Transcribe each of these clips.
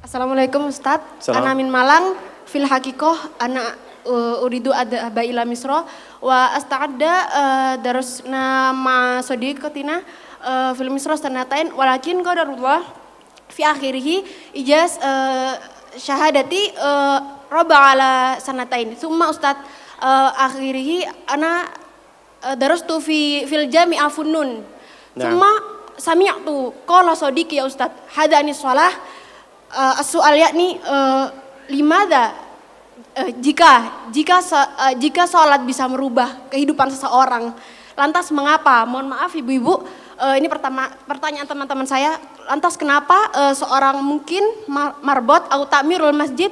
Assalamualaikum Ustaz. Salam. Ana min Malang, fil hakikoh ana uridu adhaba ila Misra wa asta'adda darusna ma sadiqatina fil Misra sanatain walakin qadarullah fi akhirih ijaz syahadati roba ala sanatain. Summa Ustaz akhirih ana darastu fil jami'ah Funnun. Summa sami'tu qala sadiqi ya Ustaz hadani shalah as-su'al yakni limada jika sholat bisa merubah kehidupan seseorang, lantas mengapa? Mohon maaf ibu-ibu, ini pertanyaan teman-teman saya. Lantas kenapa seorang mungkin marbot atau takmirul masjid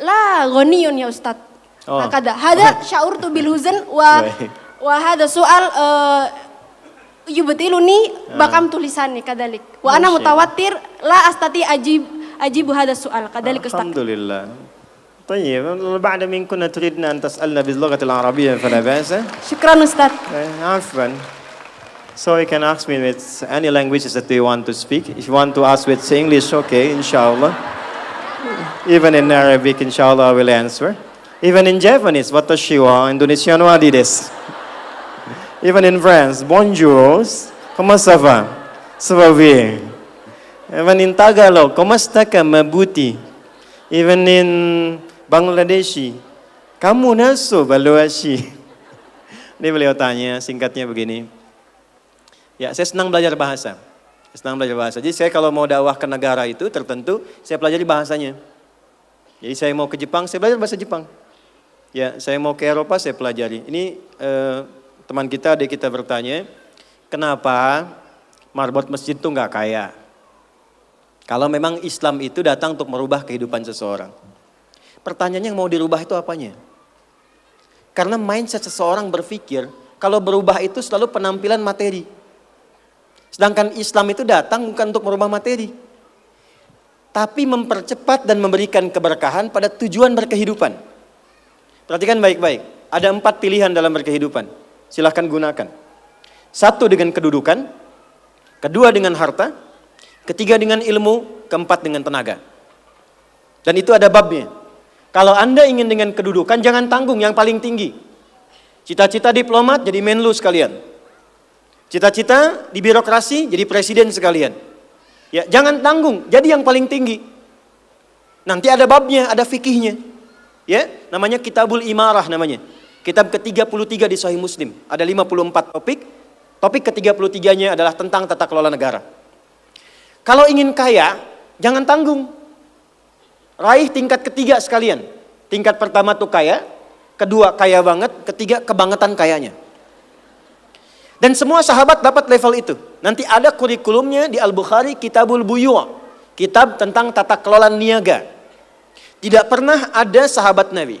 la ghaniyun ya Ustaz? Hada sya'urtu bil huzn wa hada su'al yubtiluni bakam tulisannya kadalik. Wa ana mutawatir la astati ajibu hada su'al kadalik Ustaz. Alhamdulillah. طيب بعد من كنا تريدنا أن تسألنا باللغة العربية فلا بأس. شكرا أستاذ. عفوا. So you can ask me with any languages that you want to speak. If you want to ask with English, okay, inshallah. Even in Arabic, inshallah, I will answer. Even in Japanese, watashi wa Indonesiano wa desu. Even in France, bonjour, comment ça va? Ça va bien. Even in Tagalog, komasta ka mabuti? Even in Bangladeshi, kamu naso baluashi. Ini beliau tanya, singkatnya begini. Ya, saya senang belajar bahasa. Jadi saya kalau mau dakwah ke negara itu tertentu, saya pelajari bahasanya. Jadi saya mau ke Jepang, saya belajar bahasa Jepang. Ya, saya mau ke Eropa, saya pelajari. Ini teman kita, adik kita bertanya, kenapa marbot masjid itu nggak kaya? Kalau memang Islam itu datang untuk merubah kehidupan seseorang. Pertanyaannya yang mau dirubah itu apanya? Karena mindset seseorang berpikir, kalau berubah itu selalu penampilan materi. Sedangkan Islam itu datang bukan untuk merubah materi. Tapi mempercepat dan memberikan keberkahan pada tujuan berkehidupan. Perhatikan baik-baik, ada 4 pilihan dalam berkehidupan. Silahkan gunakan. 1 dengan kedudukan, 2 dengan harta, 3 dengan ilmu, 4 dengan tenaga. Dan itu ada babnya. Kalau Anda ingin dengan kedudukan, jangan tanggung yang paling tinggi. Cita-cita diplomat jadi menlu sekalian. Cita-cita di birokrasi jadi presiden sekalian. Ya, jangan tanggung, jadi yang paling tinggi. Nanti ada babnya, ada fikihnya. Ya, namanya Kitabul Imarah namanya. Kitab ke-33 di Sahih Muslim. Ada 54 topik. Topik ke-33-nya adalah tentang tata kelola negara. Kalau ingin kaya, jangan tanggung. Raih tingkat ketiga sekalian. Tingkat pertama tuh kaya, kedua kaya banget, ketiga kebangetan kayanya. Dan semua sahabat dapat level itu. Nanti ada kurikulumnya di Al-Bukhari, Kitabul Buyu', kitab tentang tata kelola niaga. Tidak pernah ada sahabat Nabi,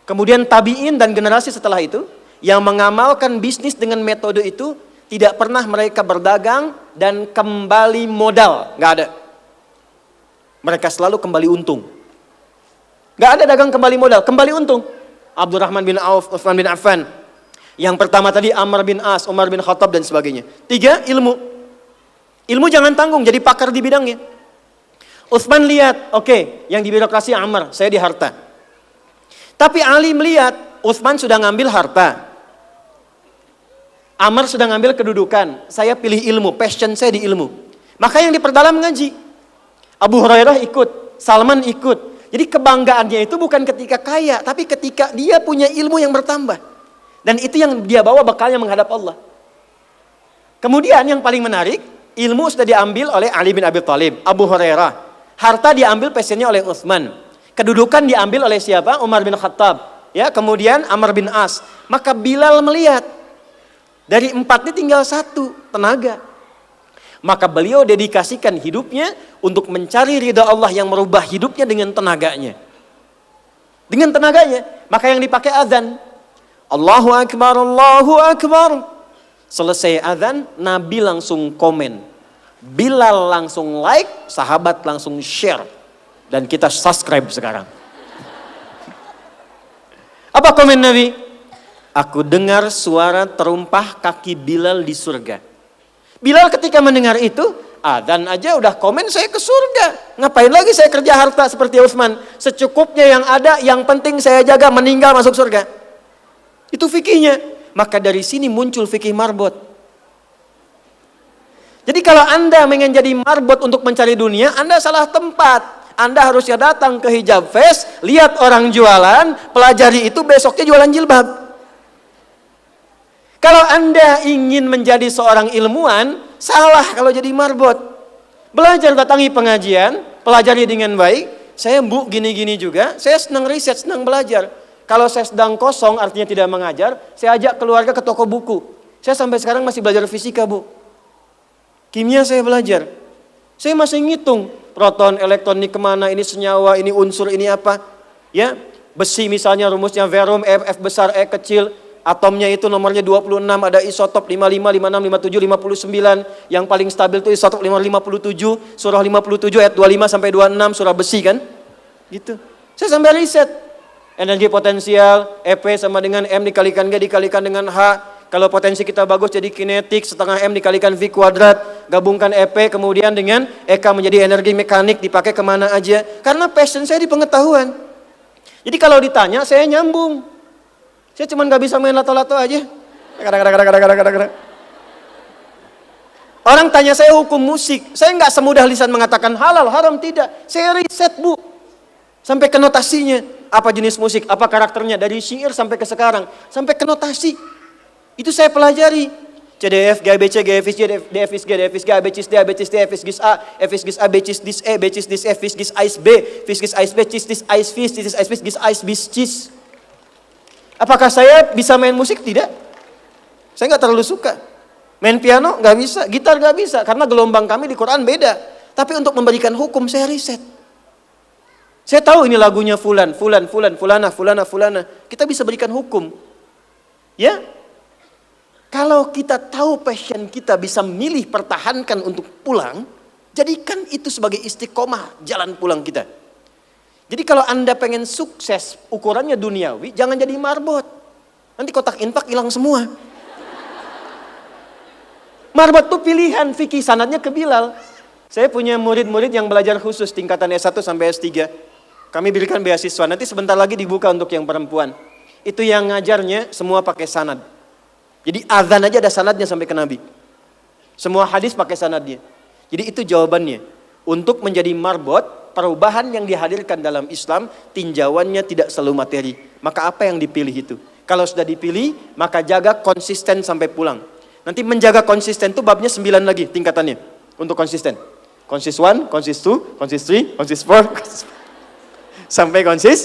kemudian tabi'in dan generasi setelah itu yang mengamalkan bisnis dengan metode itu, tidak pernah mereka berdagang dan kembali modal, nggak ada. Mereka selalu kembali untung. Nggak ada dagang kembali modal, kembali untung. Abdurrahman bin Auf, Utsman bin Affan. Yang pertama tadi Amr bin As, Umar bin Khattab dan sebagainya. 3, ilmu. Ilmu jangan tanggung, jadi pakar di bidangnya. Utsman lihat, oke, yang di birokrasi Amr, saya di harta. Tapi Ali melihat, Utsman sudah ngambil harta. Amr sudah ngambil kedudukan, saya pilih ilmu, passion saya di ilmu. Maka yang diperdalam ngaji. Abu Hurairah ikut, Salman ikut. Jadi kebanggaannya itu bukan ketika kaya, tapi ketika dia punya ilmu yang bertambah. Dan itu yang dia bawa bekalnya menghadap Allah. Kemudian yang paling menarik, ilmu sudah diambil oleh Ali bin Abi Thalib, Abu Hurairah. Harta diambil passionnya oleh Utsman. Kedudukan diambil oleh siapa? Umar bin Khattab. Ya, kemudian Amr bin As. Maka Bilal melihat, dari 4 ini tinggal 1, tenaga. Maka beliau dedikasikan hidupnya untuk mencari ridha Allah yang merubah hidupnya dengan tenaganya. Dengan tenaganya, maka yang dipakai azan. Allahu Akbar, Allahu Akbar. Selesai azan, Nabi langsung komen. Bilal langsung like, sahabat langsung share. Dan kita subscribe sekarang. Apa komen Nabi? Aku dengar suara terumpah kaki Bilal di surga. Bilal ketika mendengar itu, Adzan aja udah komen saya ke surga. Ngapain lagi saya kerja harta seperti Utsman? Secukupnya yang ada, yang penting saya jaga, meninggal masuk surga. Itu fikihnya. Maka dari sini muncul fikih marbot. Jadi kalau Anda ingin jadi marbot untuk mencari dunia, Anda salah tempat. Anda harusnya datang ke Hijab Fest, lihat orang jualan, pelajari itu, besoknya jualan jilbab. Kalau Anda ingin menjadi seorang ilmuwan, salah kalau jadi marbot. Belajar, datangi pengajian, pelajari dengan baik. Saya Bu gini-gini juga, saya senang riset, senang belajar. Kalau saya sedang kosong, artinya tidak mengajar, saya ajak keluarga ke toko buku. Saya sampai sekarang masih belajar fisika, Bu. Kimia saya belajar. Saya masih ngitung proton, elektron ini kemana, ini senyawa, ini unsur, ini apa. Ya, besi misalnya rumusnya verum, F besar, E kecil. Atomnya itu nomornya 26, ada isotop 55, 56, 57, 59. Yang paling stabil itu isotop 57, surah 57 ayat 25 sampai 26, surah besi kan. Gitu. Saya sampai riset. Energi potensial, EP sama dengan M dikalikan G dikalikan dengan H. Kalau potensi kita bagus jadi kinetik, setengah M dikalikan V kuadrat. Gabungkan EP kemudian dengan EK menjadi energi mekanik, dipakai kemana aja. Karena passion saya di pengetahuan. Jadi kalau ditanya saya nyambung. Saya cuma gak bisa main lato-lato aja. Orang tanya saya hukum musik. Saya gak semudah lisan mengatakan halal, haram, tidak. Saya riset, Bu. Sampai ke notasinya. Apa jenis musik, apa karakternya. Dari syair sampai ke sekarang. Sampai ke notasi. Itu saya pelajari. CDF, GABC, GFIS, DFIS, GDFIS, GABCIS, D, ABCIS, D, FIS, A, FIS, GIS A, BCIS, DIS E, BCIS, DIS F, FIS, GIS, AIS B, FIS, GIS, AIS B, CIS, DIS, AIS, FIS, DIS, AIS, FIS, GIS, AIS, BIS, CIS. Apakah saya bisa main musik? Tidak. Saya nggak terlalu suka. Main piano nggak bisa, gitar nggak bisa, karena gelombang kami di Quran beda. Tapi untuk memberikan hukum saya riset. Saya tahu ini lagunya fulan, fulana. Kita bisa berikan hukum. Ya? Kalau kita tahu passion kita bisa milih pertahankan untuk pulang, jadikan itu sebagai istiqomah jalan pulang kita. Jadi kalau Anda pengen sukses, ukurannya duniawi, jangan jadi marbot. Nanti kotak infak hilang semua. Marbot itu pilihan, fikih sanadnya ke Bilal. Saya punya murid-murid yang belajar khusus tingkatan S1 sampai S3. Kami berikan beasiswa, nanti sebentar lagi dibuka untuk yang perempuan. Itu yang ngajarnya semua pakai sanad. Jadi azan aja ada sanadnya sampai ke Nabi. Semua hadis pakai sanadnya. Jadi itu jawabannya. Untuk menjadi marbot, perubahan yang dihadirkan dalam Islam, tinjauannya tidak selalu materi. Maka apa yang dipilih itu? Kalau sudah dipilih, maka jaga konsisten sampai pulang. Nanti menjaga konsisten itu babnya 9 lagi tingkatannya. Untuk konsisten. Konsis 1, konsis 2, konsis 3, konsis 4, sampai konsis